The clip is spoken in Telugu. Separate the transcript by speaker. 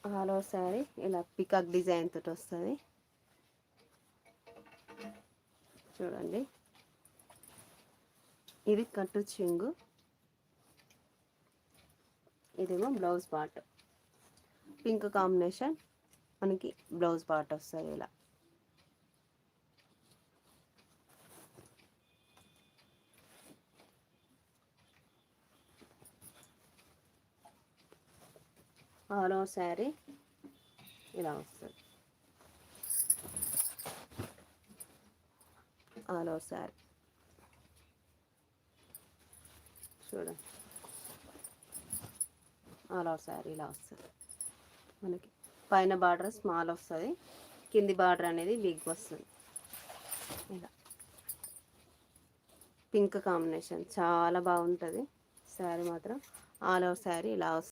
Speaker 1: ఆల్ ఓవర్ శారీ ఇలా పికాక్ డిజైన్ తోటి వస్తుంది చూడండి. ఇది కట్టు చెంగు, ఇదేమో బ్లౌజ్ పార్ట్. పింక్ కాంబినేషన్ మనకి బ్లౌజ్ పార్ట్ వస్తుంది ఇలా. ఆల్ ఓవర్ శారీ ఇలా వస్తుంది. ఆల్ ఓవర్ శారీ చూడండి. ఆల్ ఓవర్ శారీ ఇలా వస్తుంది మనకి. పైన బార్డర్ స్మాల్ వస్తుంది, కింది బార్డర్ అనేది బిగ్ వస్తుంది ఇలా. పింక్ కాంబినేషన్ చాలా బాగుంటుంది శారీ మాత్రం. ఆల్ ఓవర్ శారీ ఇలా వస్తుంది.